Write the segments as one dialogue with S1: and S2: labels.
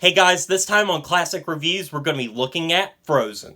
S1: Hey guys, this time on Classic Reviews, we're going to be looking at Frozen.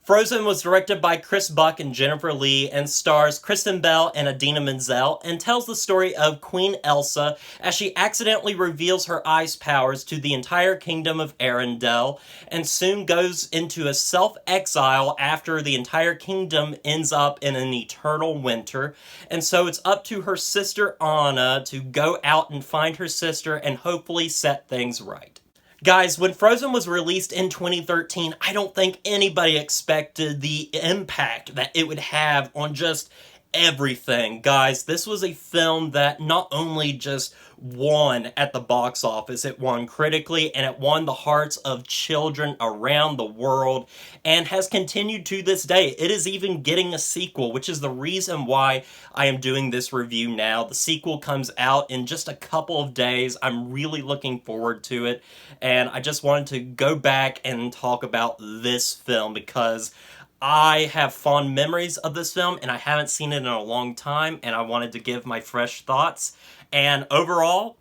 S1: Frozen was directed by Chris Buck and Jennifer Lee and stars Kristen Bell and Idina Menzel and tells the story of Queen Elsa as she accidentally reveals her ice powers to the entire kingdom of Arendelle and soon goes into a self-exile after the entire kingdom ends up in an eternal winter. And so it's up to her sister Anna to go out and find her sister and hopefully set things right. Guys, when Frozen was released in 2013, I don't think anybody expected the impact that it would have on just everything. Guys, this was a film that not only just won at the box office, it won critically and it won the hearts of children around the world and has continued to this day. It is even getting a sequel, which is the reason why I am doing this review now. The sequel comes out in just a couple of days. I'm really looking forward to it, and I just wanted to go back and talk about this film because I have fond memories of this film and I haven't seen it in a long time, and I wanted to give my fresh thoughts. And overall,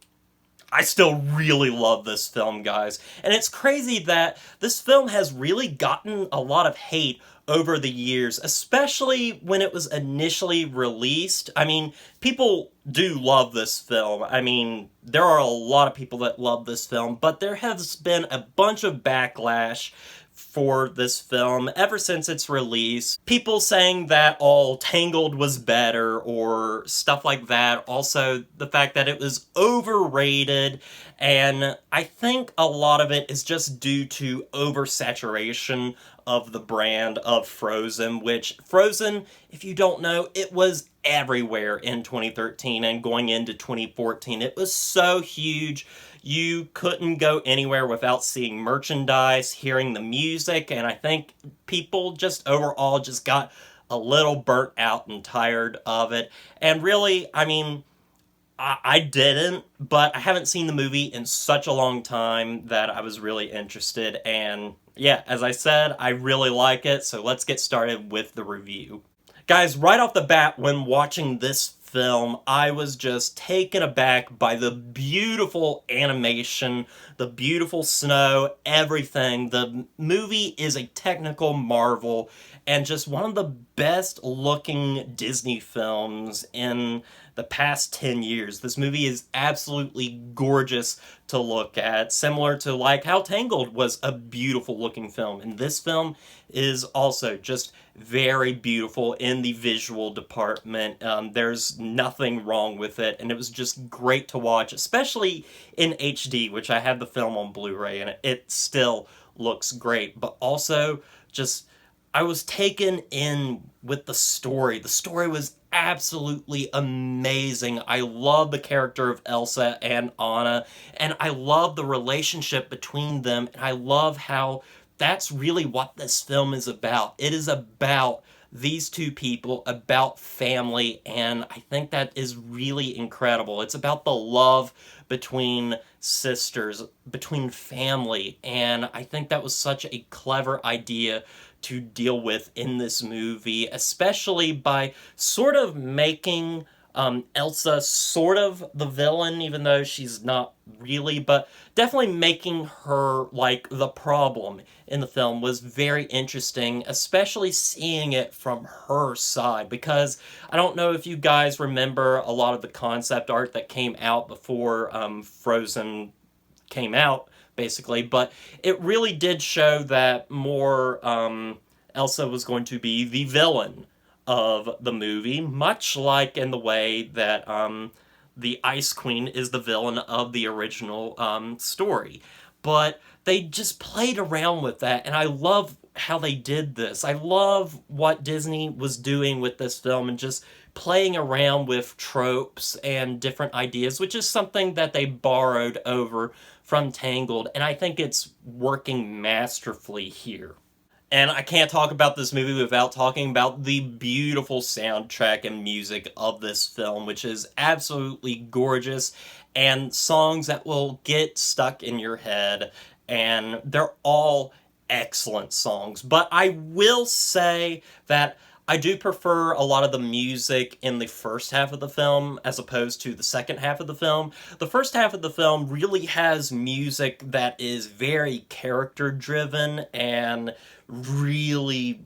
S1: I still really love this film, guys. And it's crazy that this film has really gotten a lot of hate over the years, especially when it was initially released. I mean, people do love this film. I mean, there are a lot of people that love this film, but there has been a bunch of backlash for this film ever since its release. People saying that Tangled was better or stuff like that. Also, the fact that it was overrated, and I think a lot of it is just due to oversaturation of the brand of Frozen, which Frozen, if you don't know, it was everywhere in 2013 and going into 2014. It was so huge. You couldn't go anywhere without seeing merchandise, hearing the music, and I think people just overall just got a little burnt out and tired of it. And really, I mean, I didn't, but I haven't seen the movie in such a long time that I was really interested. And yeah, as I said, I really like it, so let's get started with the review. Guys, right off the bat, when watching this film, I was just taken aback by the beautiful animation, the beautiful snow, everything. The movie is a technical marvel and just one of the best looking Disney films in the past 10 years. This movie is absolutely gorgeous to look at, similar to like how Tangled was a beautiful looking film, and this film is also just very beautiful in the visual department. There's nothing wrong with it, and it was just great to watch, especially in HD, which I have the film on Blu-ray, and it still looks great. But also, just, I was taken in with the story. The story was absolutely amazing. I love the character of Elsa and Anna, and I love the relationship between them, and I love how that's really what this film is about. It is about these two people, about family, and I think that is really incredible. It's about the love between sisters, between family, and I think that was such a clever idea to deal with in this movie, especially by sort of making Elsa sort of the villain, even though she's not really, but definitely making her like the problem in the film was very interesting, especially seeing it from her side, because I don't know if you guys remember a lot of the concept art that came out before Frozen came out, basically, but it really did show that more Elsa was going to be the villain of the movie, much like in the way that the Ice Queen is the villain of the original story. But they just played around with that, and I love how they did this. I love what Disney was doing with this film and just playing around with tropes and different ideas, which is something that they borrowed over from Tangled, and I think it's working masterfully here. And I can't talk about this movie without talking about the beautiful soundtrack and music of this film, which is absolutely gorgeous, and songs that will get stuck in your head, and they're all excellent songs. But I will say that I do prefer a lot of the music in the first half of the film as opposed to the second half of the film. The first half of the film really has music that is very character driven and really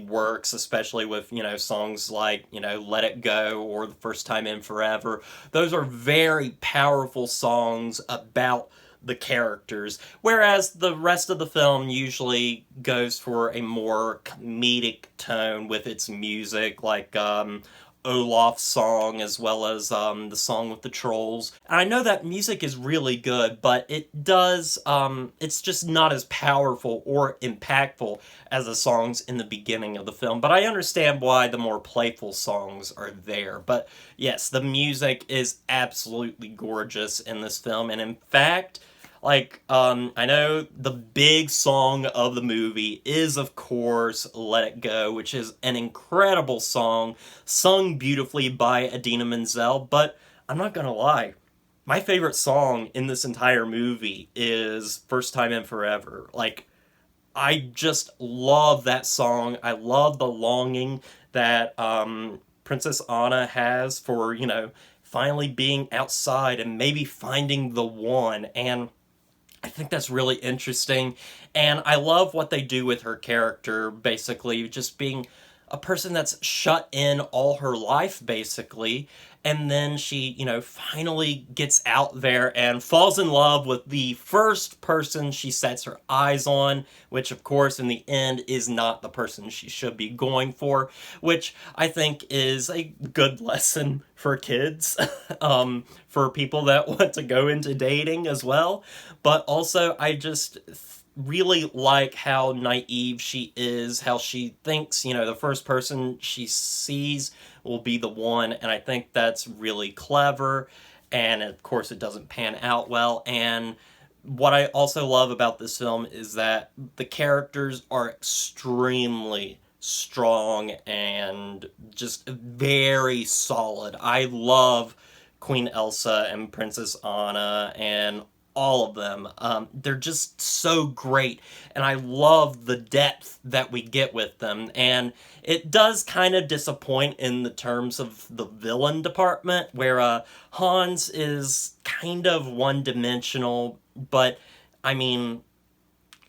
S1: works, especially with, songs like, Let It Go or The First Time in Forever. Those are very powerful songs about the characters, whereas the rest of the film usually goes for a more comedic tone with its music, like Olaf's song as well as the song with the trolls. And I know that music is really good, but it's just not as powerful or impactful as the songs in the beginning of the film. But I understand why the more playful songs are there. But yes, the music is absolutely gorgeous in this film, and in fact, I know the big song of the movie is, of course, Let It Go, which is an incredible song, sung beautifully by Idina Menzel, but I'm not gonna lie, my favorite song in this entire movie is First Time in Forever. I just love that song. I love the longing that, Princess Anna has for, finally being outside and maybe finding the one, and I think that's really interesting, and I love what they do with her character, basically, just being a person that's shut in all her life, basically, and then she, finally gets out there and falls in love with the first person she sets her eyes on, which, of course, in the end, is not the person she should be going for, which I think is a good lesson for kids, for people that want to go into dating as well. But also, I just really like how naive she is, how she thinks, the first person she sees will be the one, and I think that's really clever, and of course it doesn't pan out well. And what I also love about this film is that the characters are extremely strong and just very solid. I love Queen Elsa and Princess Anna and all of them. They're just so great, and I love the depth that we get with them. And it does kind of disappoint in the terms of the villain department, where Hans is kind of one-dimensional, but I mean,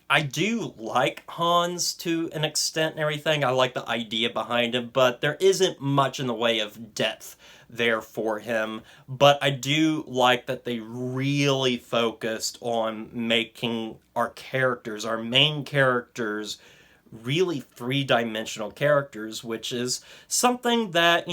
S1: I do like Hans to an extent and everything. I like the idea behind him, but there isn't much in the way of depth there for him. But I do like that they really focused on making our characters, our main characters, really three-dimensional characters, which is something that,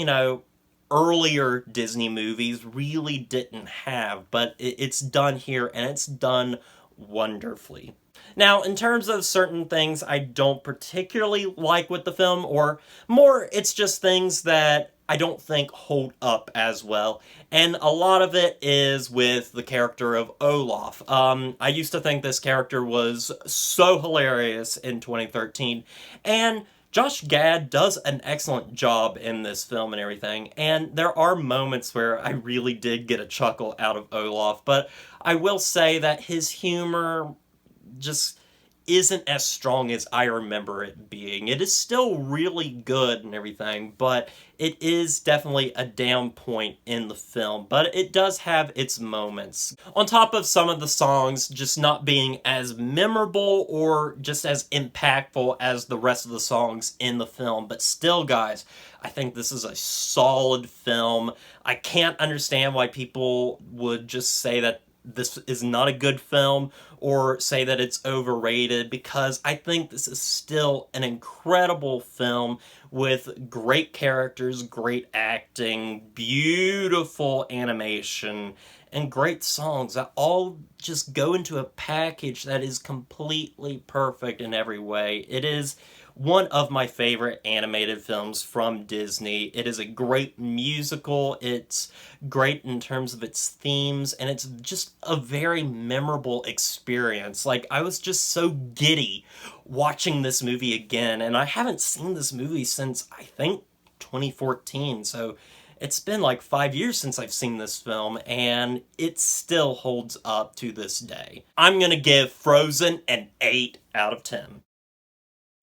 S1: earlier Disney movies really didn't have, but it's done here, and it's done wonderfully. Now, in terms of certain things I don't particularly like with the film, or more, it's just things that I don't think hold up as well, and a lot of it is with the character of Olaf. I used to think this character was so hilarious in 2013, and Josh Gad does an excellent job in this film and everything, and there are moments where I really did get a chuckle out of Olaf, but I will say that his humor just isn't as strong as I remember it being. It is still really good and everything, but it is definitely a down point in the film, but it does have its moments. On top of some of the songs just not being as memorable or just as impactful as the rest of the songs in the film, but still, guys, I think this is a solid film. I can't understand why people would just say that this is not a good film or say that it's overrated, because I think this is still an incredible film with great characters, great acting, beautiful animation, and great songs that all just go into a package that is completely perfect in every way. It is one of my favorite animated films from Disney. It is a great musical, it's great in terms of its themes, and it's just a very memorable experience. I was just so giddy watching this movie again, and I haven't seen this movie since, I think, 2014, so It's been like 5 years since I've seen this film, and it still holds up to this day. I'm gonna give Frozen an 8 out of 10.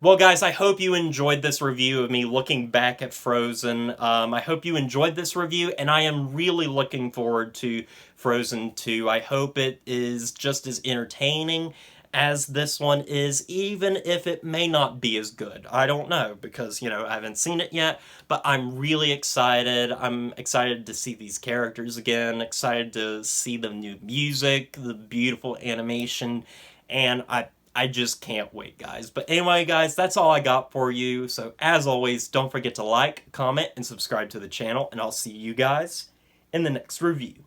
S1: Well, guys, I hope you enjoyed this review of me looking back at Frozen. I hope you enjoyed this review, and I am really looking forward to Frozen 2. I hope it is just as entertaining as this one is, even if it may not be as good. I don't know, because, I haven't seen it yet, but I'm really excited. I'm excited to see these characters again, excited to see the new music, the beautiful animation, and I just can't wait, guys. But anyway, guys, that's all I got for you. So as always, don't forget to like, comment, and subscribe to the channel, and I'll see you guys in the next review.